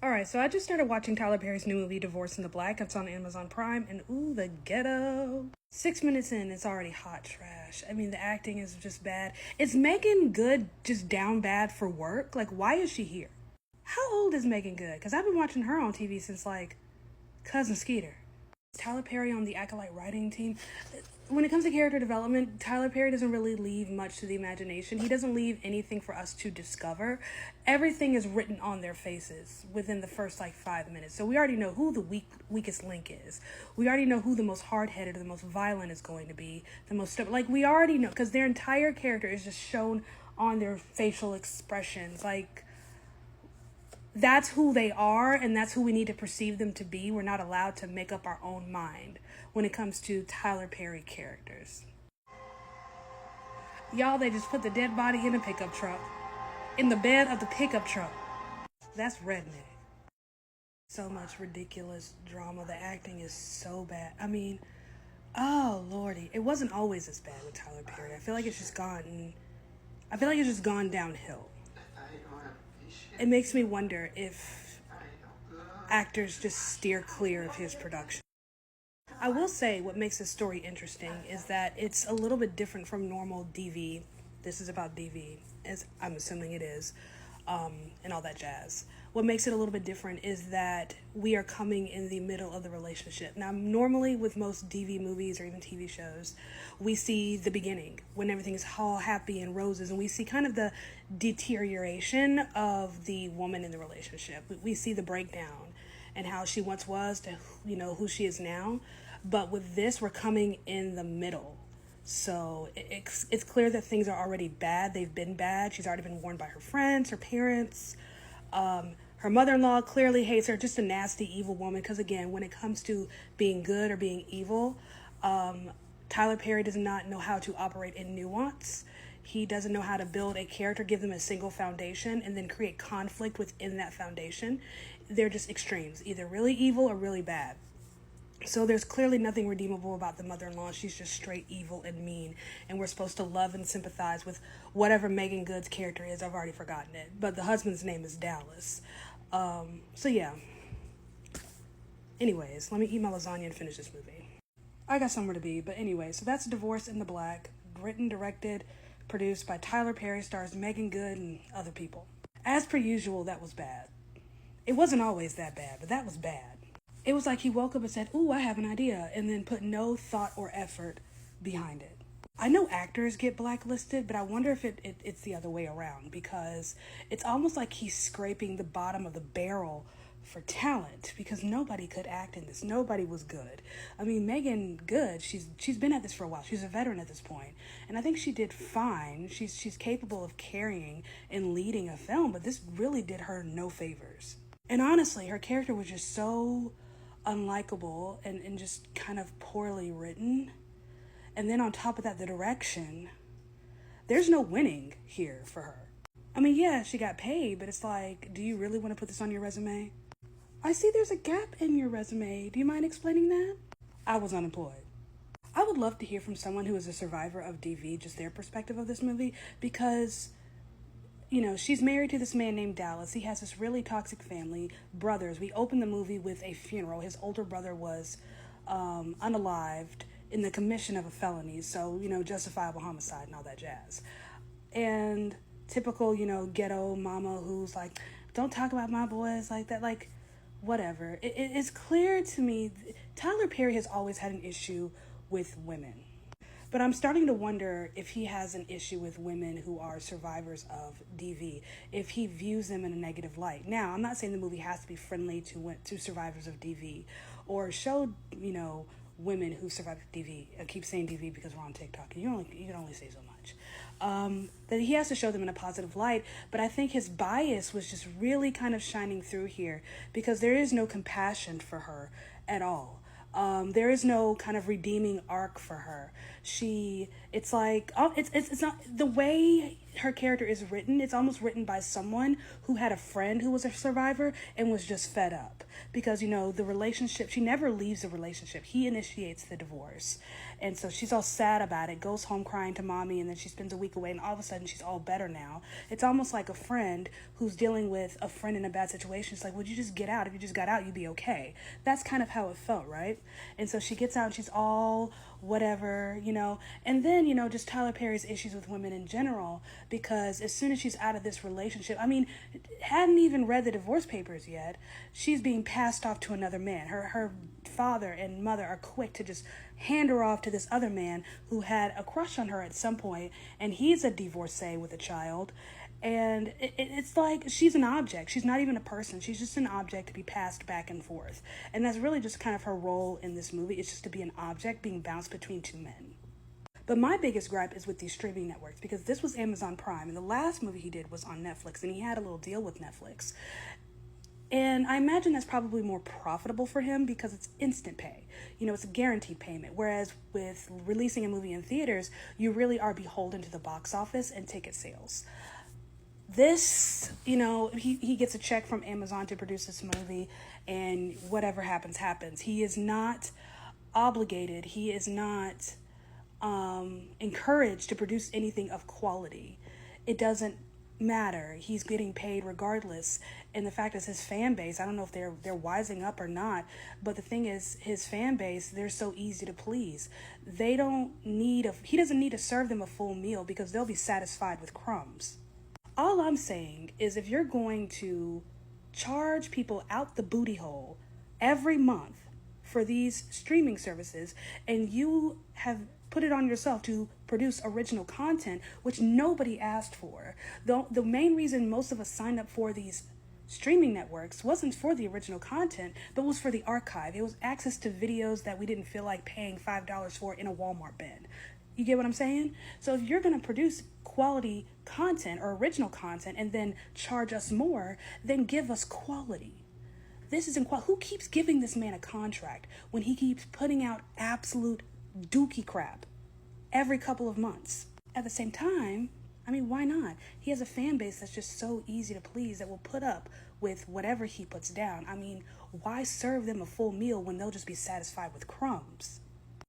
All right, so I just started watching Tyler Perry's new movie, Divorce in the Black. It's on Amazon Prime, and ooh, the ghetto. 6 minutes in, it's already hot trash. I mean, the acting is just bad. Is Megan Good just down bad for work? Like, why is she here? How old is Megan Good? Because I've been watching her on TV since, like, Cousin Skeeter. Tyler Perry on the Acolyte writing team. When it comes to character development, Tyler Perry doesn't really leave much to the imagination. He doesn't leave anything for us to discover. Everything is written on their faces within the first like 5 minutes. So we already know who the weakest link is. We already know who the most hard-headed or the most violent is going to be. We already know because their entire character is just shown on their facial expressions. Like, that's who they are, and that's who we need to perceive them to be. We're not allowed to make up our own mind when it comes to Tyler Perry characters. Y'all, they just put the dead body in a pickup truck. In the bed of the pickup truck. That's redneck. So much ridiculous drama. The acting is so bad. I mean, oh lordy. It wasn't always this bad with Tyler Perry. I feel like it's just gone downhill. It makes me wonder if actors just steer clear of his production. I will say what makes this story interesting is that it's a little bit different from normal DV. This is about DV, as I'm assuming it is, and all that jazz. What makes it a little bit different is that we are coming in the middle of the relationship. Now, normally with most DV movies or even TV shows, we see the beginning when everything is all happy and roses, and we see kind of the deterioration of the woman in the relationship. We see the breakdown and how she once was to, who she is now. But with this, we're coming in the middle. So it's clear that things are already bad. They've been bad. She's already been warned by her friends, her parents. Her mother-in-law clearly hates her, just a nasty, evil woman. Because again, when it comes to being good or being evil, Tyler Perry does not know how to operate in nuance. He doesn't know how to build a character, give them a single foundation, and then create conflict within that foundation. They're just extremes, either really evil or really bad. So there's clearly nothing redeemable about the mother-in-law. She's just straight evil and mean. And we're supposed to love and sympathize with whatever Megan Good's character is. I've already forgotten it. But the husband's name is Dallas. So yeah. Anyways, let me eat my lasagna and finish this movie. I got somewhere to be. But anyway, so that's Divorce in the Black. Written, directed, produced by Tyler Perry. Stars Megan Good and other people. As per usual, that was bad. It wasn't always that bad, but that was bad. It was like he woke up and said, ooh, I have an idea, and then put no thought or effort behind it. I know actors get blacklisted, but I wonder if it's the other way around, because it's almost like he's scraping the bottom of the barrel for talent, because nobody could act in this. Nobody was good. I mean, Megan Good, she's been at this for a while. She's a veteran at this point, and I think she did fine. She's capable of carrying and leading a film, but this really did her no favors. And honestly, her character was just so unlikable and just kind of poorly written. And then on top of that, the direction. There's no winning here for her. I mean, yeah, she got paid, but it's like, do you really want to put this on your resume? I see there's a gap in your resume. Do you mind explaining that? I was unemployed. I would love to hear from someone who is a survivor of DV, just their perspective of this movie, because she's married to this man named Dallas. He has this really toxic family, brothers. We open the movie with a funeral. His older brother was unalived in the commission of a felony, so, justifiable homicide and all that jazz. And typical, ghetto mama who's like, don't talk about my boys like that, like, whatever. It's clear to me, Tyler Perry has always had an issue with women. But I'm starting to wonder if he has an issue with women who are survivors of DV, if he views them in a negative light. Now, I'm not saying the movie has to be friendly to survivors of DV or show, women who survived DV. I keep saying DV because we're on TikTok, and you can only say so much. That he has to show them in a positive light, but I think his bias was just really kind of shining through here, because there is no compassion for her at all. There is no kind of redeeming arc for her. It's not the way her character is written, it's almost written by someone who had a friend who was a survivor and was just fed up. Because, the relationship, she never leaves the relationship. He initiates the divorce. And so she's all sad about it, goes home crying to mommy, and then she spends a week away, and all of a sudden she's all better now. It's almost like a friend who's dealing with a friend in a bad situation. It's like, would you just get out? If you just got out, you'd be okay. That's kind of how it felt, right? And so she gets out and she's all whatever, and then, just Tyler Perry's issues with women in general, because as soon as she's out of this relationship, hadn't even read the divorce papers yet, she's being passed off to another man. Her father and mother are quick to just hand her off to this other man who had a crush on her at some point, and he's a divorcee with a child. And it's like she's an object. She's not even a person. She's just an object to be passed back and forth. And that's really just kind of her role in this movie. It's just to be an object being bounced between two men. But my biggest gripe is with these streaming networks, because this was Amazon Prime, and the last movie he did was on Netflix, and he had a little deal with Netflix. And I imagine that's probably more profitable for him because it's instant pay. It's a guaranteed payment. Whereas with releasing a movie in theaters, you really are beholden to the box office and ticket sales. This, he gets a check from Amazon to produce this movie, and whatever happens, happens. He is not obligated. He is not encouraged to produce anything of quality. It doesn't matter. He's getting paid regardless. And the fact is, his fan base, I don't know if they're wising up or not, but the thing is, his fan base, they're so easy to please. He doesn't need to serve them a full meal because they'll be satisfied with crumbs. All I'm saying is, if you're going to charge people out the booty hole every month for these streaming services, and you have put it on yourself to produce original content, which nobody asked for. The main reason most of us signed up for these streaming networks wasn't for the original content, but was for the archive. It was access to videos that we didn't feel like paying $5 for in a Walmart bin. You get what I'm saying? So if you're going to produce quality content or original content and then charge us more, then give us quality. This isn't quality. Who keeps giving this man a contract when he keeps putting out absolute dookie crap every couple of months? At the same time, why not? He has a fan base that's just so easy to please that will put up with whatever he puts down. Why serve them a full meal when they'll just be satisfied with crumbs?